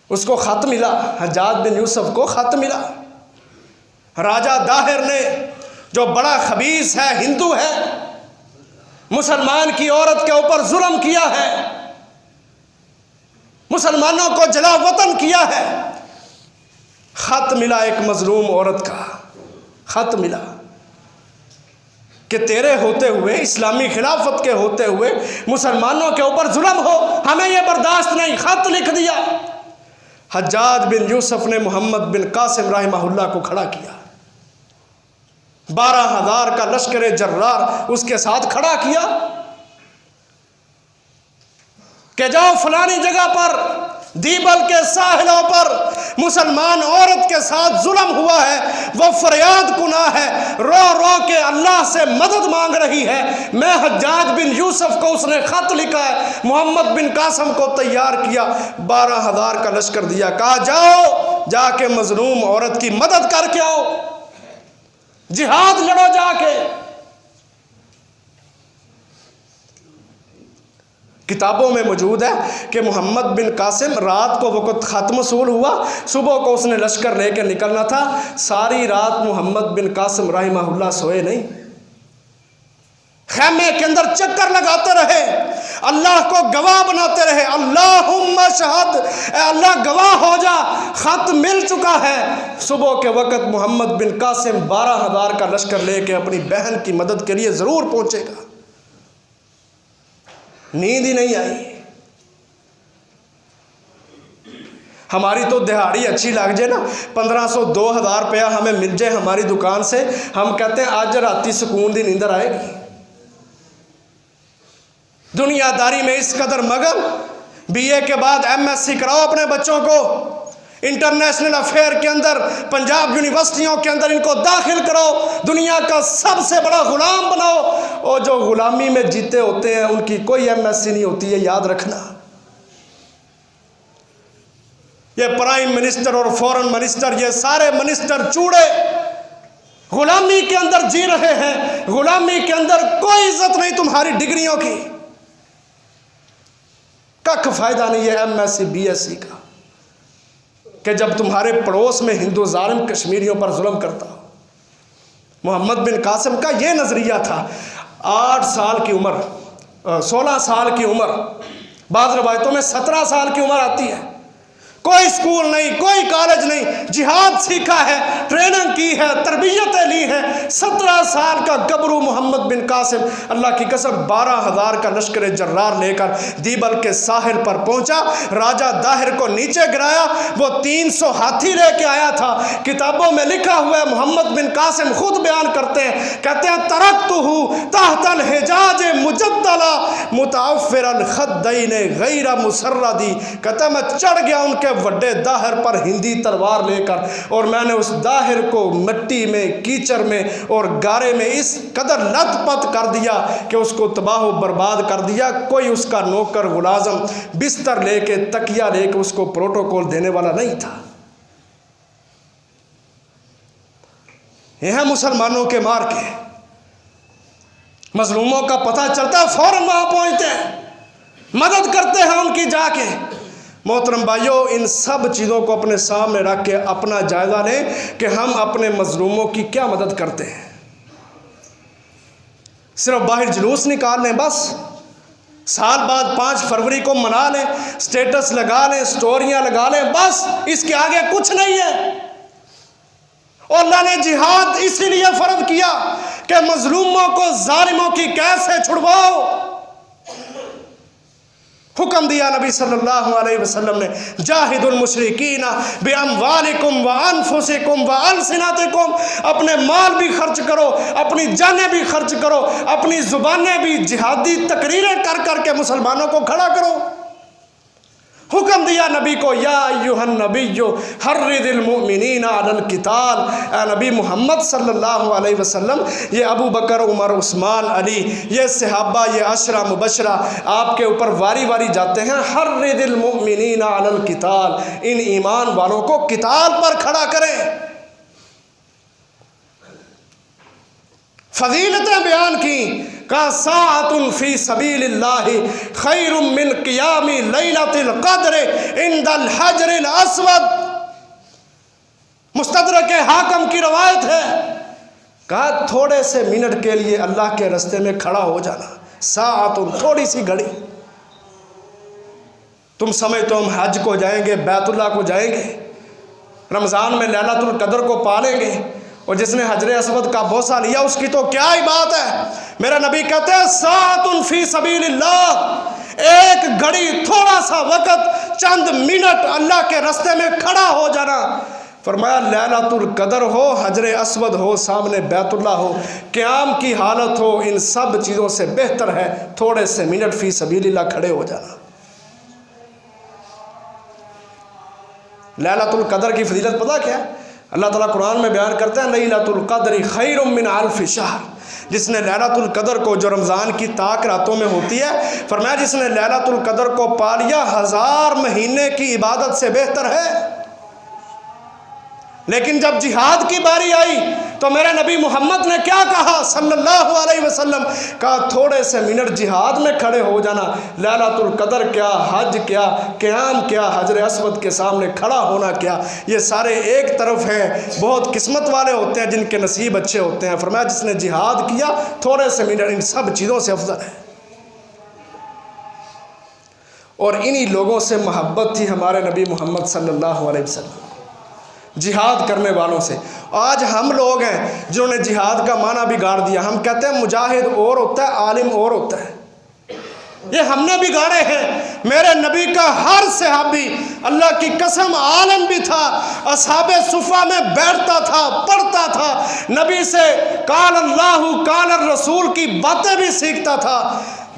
उसको खत मिला, हज्जाज बिन यूसुफ को खत मिला। राजा दाहिर ने, जो बड़ा खबीस है, हिंदू है, मुसलमान की औरत के ऊपर जुल्म किया है, मुसलमानों को जला वतन किया है, खत मिला एक मजलूम औरत का, खत मिला कि तेरे होते हुए, इस्लामी खिलाफत के होते हुए मुसलमानों के ऊपर जुल्म हो, हमें यह बर्दाश्त नहीं। खत लिख दिया। हज्जाज बिन यूसुफ ने मोहम्मद बिन कासिम रहमहुल्लाह को खड़ा किया, 12,000 का लश्कर जर्रार उसके साथ खड़ा किया कि जाओ फलानी जगह पर, दीबल के साहिलों पर मुसलमान औरत के साथ जुल्म हुआ है, वो फरियाद कुना है, रो रो के अल्लाह से मदद मांग रही है। मैं हज्जाज बिन यूसुफ को, उसने खत लिखा है, मोहम्मद बिन कासिम को तैयार किया, 12,000 का लश्कर दिया, कहा जाओ जाके मजलूम औरत की मदद करके आओ, जिहाद लड़ो जाके। किताबों में मौजूद है कि मोहम्मद बिन कासिम रात को वक़्त ख़त मसूल हुआ, सुबह को उसने लश्कर लेकर निकलना था। सारी रात मोहम्मद बिन कासिम रहमहुल्लाह सोए नहीं, खैमे के अंदर चक्कर लगाते रहे, अल्लाह को गवाह बनाते रहे। अल्लाहुम्मा शहद, अल्लाह गवाह हो जा, खत मिल चुका है। सुबह के वक़्त मोहम्मद बिन कासिम 12,000 का लश्कर लेके अपनी बहन की मदद के लिए ज़रूर पहुँचेगा। नींद ही नहीं आई। हमारी तो दिहाड़ी अच्छी लग जाए ना, 1500 2000 रुपया हमें मिल जाए हमारी दुकान से, हम कहते हैं आज राती सुकून दी नींदर आएगी। दुनियादारी में इस कदर मगन, बीए के बाद एमएससी कराओ अपने बच्चों को, इंटरनेशनल अफेयर के अंदर, पंजाब यूनिवर्सिटियों के अंदर इनको दाखिल करो, दुनिया का सबसे बड़ा गुलाम बनाओ। और जो गुलामी में जीते होते हैं उनकी कोई एमएससी नहीं होती है, याद रखना। ये प्राइम मिनिस्टर और फॉरेन मिनिस्टर, ये सारे मिनिस्टर चूड़े गुलामी के अंदर जी रहे हैं। गुलामी के अंदर कोई इज्जत नहीं तुम्हारी डिग्रियों की, कख फायदा नहीं है एमएससी बीएससी का, कि जब तुम्हारे पड़ोस में हिंदू जालिम कश्मीरियों पर जुल्म करता हो। मोहम्मद बिन कासिम का ये नज़रिया था। 8 साल की उम्र, 16 साल की उम्र, बाज़ रवायतों में 17 साल की उम्र आती है, कोई स्कूल नहीं, कोई कॉलेज नहीं, जिहाद सीखा है, ट्रेनिंग की है, तरबियतें ली हैं। 17 साल का गबरू मोहम्मद बिन कासिम अल्लाह की कसम 12,000 का लश्कर जर्रार लेकर दीबल के साहिल पर पहुंचा। राजा दाहिर को नीचे गिराया, वो 300 हाथी लेके आया था। किताबों में लिखा हुआ है, मोहम्मद बिन कासिम खुद बयान करते हैं, कहते हैं तरक्तुहु तहतल हिजाज मुजद्दला मुताफ़िरल खद्दैन गैर मुसर्रदी, कहता मैं चढ़ गया उनके वड्डे दाहिर पर हिंदी तलवार लेकर, और मैंने उस दाहिर को मिट्टी में, कीचड़ में और गारे में इस कदर लथपथ कर दिया कि उसको तबाह बर्बाद कर दिया। कोई उसका नौकर गुलाजम बिस्तर लेके, तकिया लेके उसको प्रोटोकॉल देने वाला नहीं था। यह मुसलमानों के मार के मजलूमों का पता चलता, फौरन वहां पहुंचते हैं। मदद करते हैं उनकी जाके। मोहतरम भाइयों, इन सब चीज़ों को अपने सामने रख के अपना जायज़ा लें कि हम अपने मजलूमों की क्या मदद करते हैं। सिर्फ बाहर जुलूस निकाल लें, बस साल बाद 5 फरवरी को मना लें, स्टेटस लगा लें, स्टोरियां लगा लें, बस इसके आगे कुछ नहीं है। और अल्लाह ने जिहाद इसीलिए फर्ज किया कि मजलूमों को जालिमों की कैद से छुड़वाओ। हुक्म दिया नबी सल्लल्लाहु अलैहि वसल्लम ने, जाहिदुल मुशरिकीना बिअमवालिकुम व अनफुसिकुम व अलसिनातिकुम, अपने माल भी खर्च करो, अपनी जानें भी खर्च करो, अपनी जुबानें भी जिहादी तकरीरें कर करके मुसलमानों को खड़ा करो। हुक्म दिया नबी को, या अय्युहन नबिय्यु हर्रिदिल मुमिनीना अलल किताल। नबी मोहम्मद सल्लल्लाहु अलैहि वसल्लम, ये अबू बकर, उमर, उस्मान, अली, ये सहाबा, ये अशरा मुबशरा आपके ऊपर वारी वारी जाते हैं। हर्रिदिल मुमिनीना अलल किताल, इन ईमान वालों को किताल पर खड़ा करें। फजीलतें बयान की, का साअतुन फी सबीलिल्लाहि खैरुम मिन क़ियामी लैलतिल क़द्र इंदल हजरिल अस्वद। मुस्तदरक हाकिम की रवायत है, कहा थोड़े से मिनट के लिए अल्लाह के रास्ते में खड़ा हो जाना, साअतुन, थोड़ी सी घड़ी। तुम समझते हो हम हज को जाएंगे, बैतुल्लाह को जाएंगे, रमज़ान में लैलतुल क़द्र को पालेंगे, और जिसने हजरे अस्वद का बोसा लिया उसकी तो क्या ही बात है। मेरा नबी कहते हैं, साअतुन फी सबीलिल्लाह, एक घड़ी, थोड़ा सा वक़्त, चंद मिनट अल्लाह के रास्ते में खड़ा हो जाना। फरमाया लैलतुल क़द्र हो, हजरे अस्वद हो, सामने बैतुल्लाह हो, क़याम की हालत हो, इन सब चीज़ों से बेहतर है थोड़े से मिनट फी सबीलिल्लाह खड़े हो जाना। लैलतुल क़द्र की फजीलत पता क्या है? अल्लाह ताला कुरान में बयान करते हैं, लैलतुल क़द्रि खैरुम मिन अल्फ़ि शहर। जिसने लैलतुल क़द्र को, जो रमज़ान की ताक रातों में होती है, फरमाया जिसने लैलतुल क़द्र को पा लिया 1000 महीने की इबादत से बेहतर है। लेकिन जब जिहाद की बारी आई तो मेरे नबी मोहम्मद ने क्या कहा सल्लल्लाहु अलैहि वसल्लम, कहा थोड़े से मिनट जिहाद में खड़े हो जाना। लैलतुल क़द्र क्या, हज क्या, क़याम क्या, हजर अस्वद के सामने खड़ा होना क्या, ये सारे एक तरफ हैं। बहुत किस्मत वाले होते हैं जिनके नसीब अच्छे होते हैं। फरमाया जिसने जिहाद किया थोड़े से मिनट इन सब चीज़ों से अफजल है। और इन्हीं लोगों से मोहब्बत थी हमारे नबी मोहम्मद सल्लल्लाहु अलैहि वसल्लम, जिहाद करने वालों से। आज हम लोग हैं जिन्होंने जिहाद का माना बिगाड़ दिया। हम कहते हैं मुजाहिद और होता है, आलिम और होता है, ये हमने बिगाड़े हैं। मेरे नबी का हर सहाबी अल्लाह की कसम आलिम भी था, असहाबे सुफ़ा में बैठता था, पढ़ता था, नबी से काल अल्लाहु काल रसूल की बातें भी सीखता था,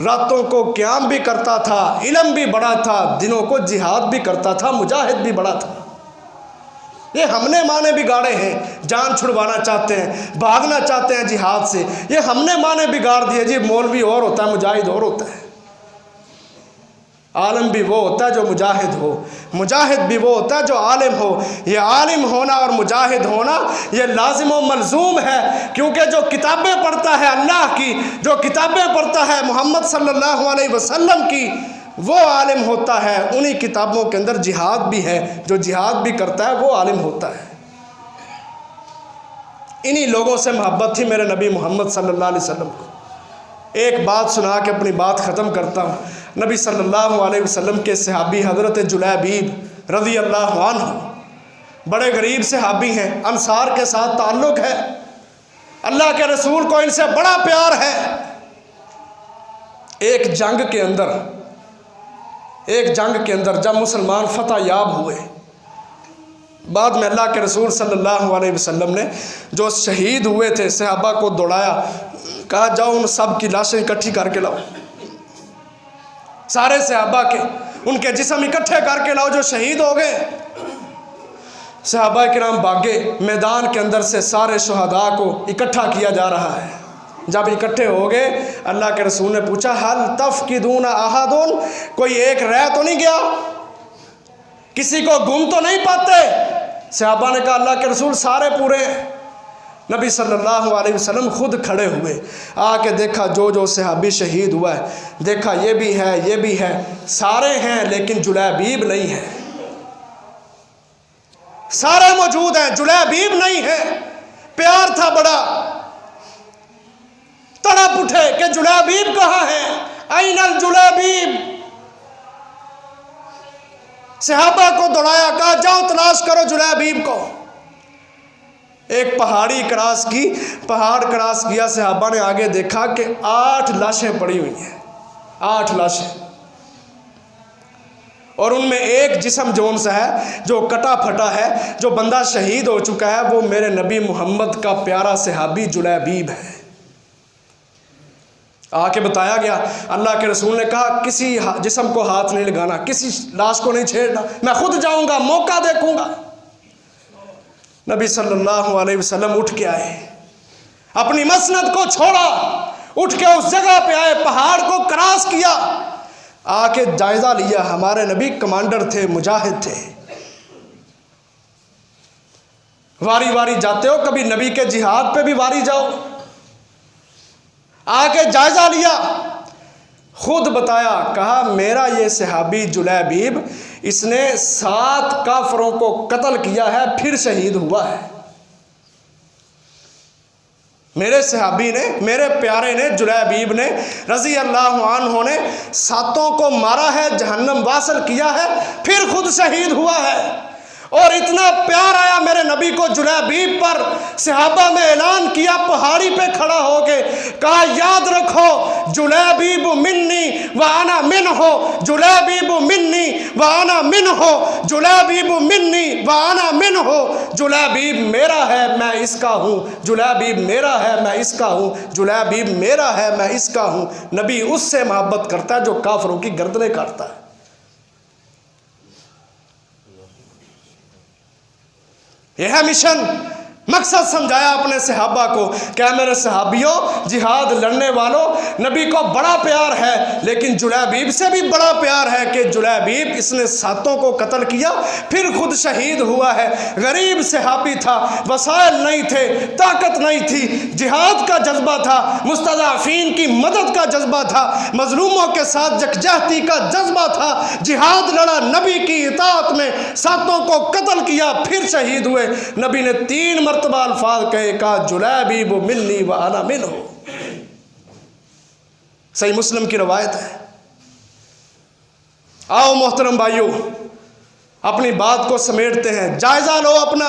रातों को क़याम भी करता था, इल्म भी बड़ा था, दिनों को जिहाद भी करता था, मुजाहिद भी बड़ा था। ये हमने माने बिगाड़े हैं। जान छुड़वाना चाहते हैं, भागना चाहते हैं जिहाद से, ये हमने माने बिगाड़ दिए। जी मौलवी और होता है, मुजाहिद और होता है। आलिम भी वो होता है जो मुजाहिद हो, मुजाहिद भी वो होता है जो आलिम हो। ये आलिम होना और मुजाहिद होना ये लाजिम व मलजूम है, क्योंकि जो किताबें पढ़ता है अल्लाह की, जो किताबें पढ़ता है मोहम्मद सल्लल्लाहु अलैहि वसल्लम की, वो आलिम होता है। उन्हीं किताबों के अंदर जिहाद भी है, जो जिहाद भी करता है वो आलिम होता है। इन्हीं लोगों से मोहब्बत थी मेरे नबी मोहम्मद सल्लल्लाहु अलैहि वसल्लम को। एक बात सुना के अपनी बात ख़त्म करता हूँ। नबी सल्लल्लाहु अलैहि वसल्लम के सहाबी हज़रत जुलैबीब रज़ी अल्लाहु अन्हु बड़े गरीब सहाबी हैं, अंसार के साथ ताल्लुक़ है, अल्लाह के रसूल को इनसे बड़ा प्यार है। एक जंग के अंदर जब मुसलमान फतह याब हुए, बाद में अल्लाह के रसूल सल्लल्लाहु अलैहि वसल्लम ने जो शहीद हुए थे सहाबा को दौड़ाया, कहा जाओ उन सब की लाशें इकट्ठी करके लाओ, सारे सहाबा के उनके जिस्म इकट्ठे करके लाओ जो शहीद हो गए। सहाबा किराम भागे, मैदान के अंदर से सारे शुहदा को इकट्ठा किया जा रहा है। जब इकट्ठे हो गए, अल्लाह के रसूल ने पूछा हल तफ़क़िदून अहदुन, कोई एक रह तो नहीं गया, किसी को गुम तो नहीं पाते? सहाबा ने कहा अल्लाह के रसूल सारे पूरे हैं। नबी सल्लल्लाहु अलैहि वसल्लम खुद खड़े हुए, आके देखा जो जो सहाबी शहीद हुआ है, देखा ये भी है, ये भी है, सारे हैं लेकिन जुलैबीब नहीं है। सारे मौजूद हैं, जुलैबीब नहीं है। प्यार था बड़ा, तड़प उठे कि जुलैबीब कहाँ है, ऐनल जुलैबीब। सहाबा को दौड़ाया, कहा जाओ तलाश करो जुलैबीब को। एक पहाड़ी क्रॉस की, पहाड़ क्रॉस किया, सहाबा ने आगे देखा कि 8 लाशें पड़ी हुई हैं, 8 लाशें, और उनमें एक जिस्म जोन सा है जो कटा फटा है, जो बंदा शहीद हो चुका है, वो मेरे नबी मोहम्मद का प्यारा सहाबी जुलैबीब है। आके बताया गया, अल्लाह के रसूल ने कहा किसी जिस्म को हाथ नहीं लगाना, किसी लाश को नहीं छेड़ना, मैं खुद जाऊंगा, मौका देखूंगा। नबी सल्लल्लाहु अलैहि वसल्लम उठ के आए, अपनी मसनद को छोड़ा, उठ के उस जगह पे आए, पहाड़ को क्रॉस किया, आके जायजा लिया। हमारे नबी कमांडर थे, मुजाहिद थे, वारी वारी जाते हो, कभी नबी के जिहाद पे भी वारी जाओ। आके जायजा लिया, खुद बताया, कहा मेरा ये सहाबी जुलैबीब, इसने 7 काफरों को कत्ल किया है, फिर शहीद हुआ है। मेरे सहाबी ने, मेरे प्यारे ने, जुलैबीब ने रज़ी अल्लाह अन्हु ने 7 को मारा है, जहन्नम वासल किया है, फिर खुद शहीद हुआ है। और इतना प्यार आया मेरे नबी को जुलैबीब पर, सहाबा में ऐलान किया, पहाड़ी पे खड़ा होके कहा, याद रखो जुलैबीब मिन्नी व आना मिन हो, जुलैबीब मिन्नी व आना मिन हो, जुलैबीब मिन्नी व आना मिन हो। जुलैबीब मेरा है, मैं इसका हूँ, जुलैबीब मेरा है, मैं इसका हूँ, जुलैबीब मेरा है, मैं इसका हूँ। नबी उससे मोहब्बत करता है जो काफरों की गर्दनें काटता है। यह मिशन, मकसद समझाया अपने सहाबा को, क्या मेरे सहाबियों, जिहाद लड़ने वालों, नबी को बड़ा प्यार है, लेकिन जुलैबीब से भी बड़ा प्यार है कि जुलैबीब इसने 7 को कत्ल किया, फिर खुद शहीद हुआ है। गरीब सहाबी था, वसाइल नहीं थे, ताकत नहीं थी, जिहाद का जज्बा था, मुस्तज़अफ़ीन की मदद का जज्बा था, मजलूमों के साथ यकजहती का जज्बा था, जिहाद लड़ा, नबी की इताअत में 7 को कत्ल किया, फिर शहीद हुए। नबी ने 3 मरतबा अल्फाज कहे, कहा जुलैबीब मिन्नी व आना मिन्हु। सही मुस्लिम की रवायत है। आओ मोहतरम भाइयों, अपनी बात को समेटते हैं, जायजा लो अपना।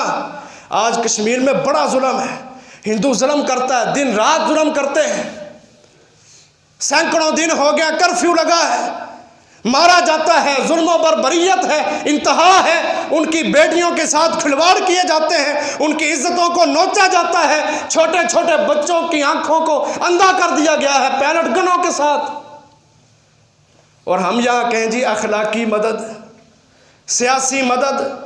आज कश्मीर में बड़ा जुल्म है, हिंदू जुल्म करता है, दिन रात जुल्म करते हैं। सैकड़ों दिन हो गया कर्फ्यू लगा है, मारा जाता है, जुल्मों पर बरियत है, इंतहा है, उनकी बेटियों के साथ खिलवाड़ किए जाते हैं, उनकी इज्जतों को नोचा जाता है, छोटे छोटे बच्चों की आंखों को अंधा कर दिया गया है पैलेट गनों के साथ। और हम यहाँ कहें जी अखलाकी मदद, सियासी मदद,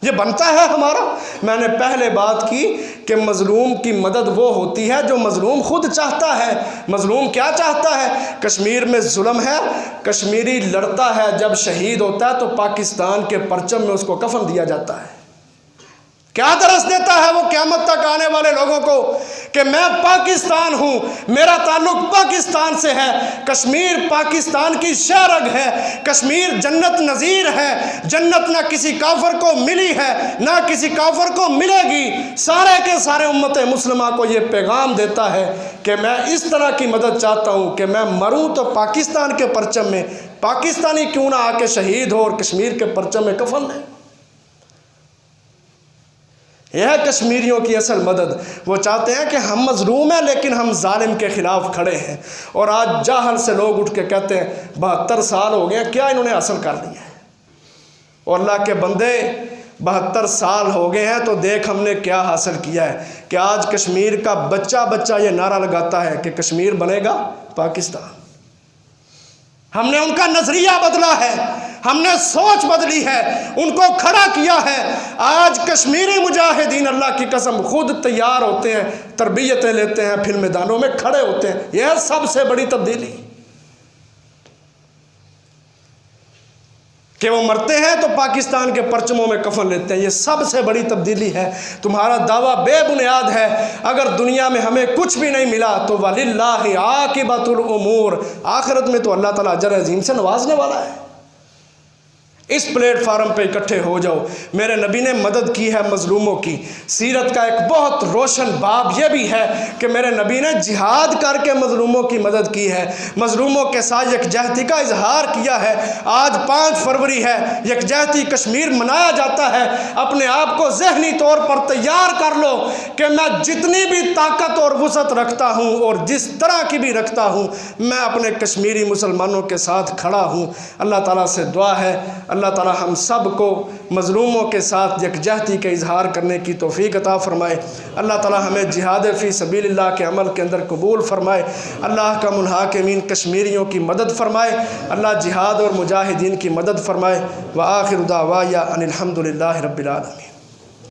ये बनता है हमारा। मैंने पहले बात की कि मजलूम की मदद वो होती है जो मजलूम खुद चाहता है। मजलूम क्या चाहता है? कश्मीर में जुल्म है, कश्मीरी लड़ता है, जब शहीद होता है तो पाकिस्तान के परचम में उसको कफन दिया जाता है। क्या दरस देता है वो क़यामत तक आने वाले लोगों को कि मैं पाकिस्तान हूँ, मेरा ताल्लुक पाकिस्तान से है, कश्मीर पाकिस्तान की शहरग है, कश्मीर जन्नत नज़ीर है, जन्नत ना किसी काफर को मिली है ना किसी काफर को मिलेगी। सारे के सारे उम्मत मुस्लिमा को ये पैगाम देता है कि मैं इस तरह की मदद चाहता हूँ कि मैं मरूँ तो पाकिस्तान के परचम में, पाकिस्तानी क्यों ना आके शहीद हो और कश्मीर के परचम में कफन है। यह कश्मीरियों की असल मदद। वो चाहते हैं कि हम मजलूम हैं लेकिन हम जालिम के ख़िलाफ़ खड़े हैं। और आज जाहल से लोग उठ के कहते हैं 72 साल हो गए, क्या इन्होंने हासिल कर लिया है? और अल्लाह के बंदे 72 साल हो गए हैं तो देख हमने क्या हासिल किया है कि आज कश्मीर का बच्चा बच्चा ये नारा लगाता है कि कश्मीर बनेगा पाकिस्तान। हमने उनका नज़रिया बदला है, हमने सोच बदली है, उनको खड़ा किया है। आज कश्मीरी मुजाहिदीन अल्लाह की कसम खुद तैयार होते हैं, तरबियतें लेते हैं, फिर मैदानों में खड़े होते हैं। यह सबसे बड़ी तब्दीली। कि वो मरते हैं तो पाकिस्तान के परचमों में कफन लेते हैं। ये सबसे बड़ी तब्दीली है। तुम्हारा दावा बेबुनियाद है। अगर दुनिया में हमें कुछ भी नहीं मिला तो वलिल्लाहि आकिबतुल उमूर, आखिरत में तो अल्लाह ताला अजर अजीम से नवाजने वाला है। इस प्लेटफार्म पे इकट्ठे हो जाओ। मेरे नबी ने मदद की है मजलूमों की। सीरत का एक बहुत रोशन बाब यह भी है कि मेरे नबी ने जिहाद करके मजलूमों की मदद की है, मजलूमों के साथ यकजहती का इजहार किया है। आज 5 फरवरी है, यकजहती कश्मीर मनाया जाता है। अपने आप को जहनी तौर पर तैयार कर लो कि मैं जितनी भी ताकत और वुसअत रखता हूँ और जिस तरह की भी रखता हूँ, मैं अपने कश्मीरी मुसलमानों के साथ खड़ा हूँ। अल्लाह ताला से दुआ है अल्लाह ताला हम सब को मज़लूमों के साथ यकजहती का इजहार करने की तौफ़ीक अता फ़रमाए। अल्लाह ताला हमें जिहाद फ़ी सबीलिल्लाह के अमल के अंदर कबूल फ़रमाए। अल्लाह का मुनहाकिमीन कश्मीरियों की मदद फ़रमाए। अल्लाह जिहाद और मुजाहिदीन की मदद फ़रमाए। व आखिर दावाया अनिल हम्दुलिल्लाहि रब्बिल आलमीन।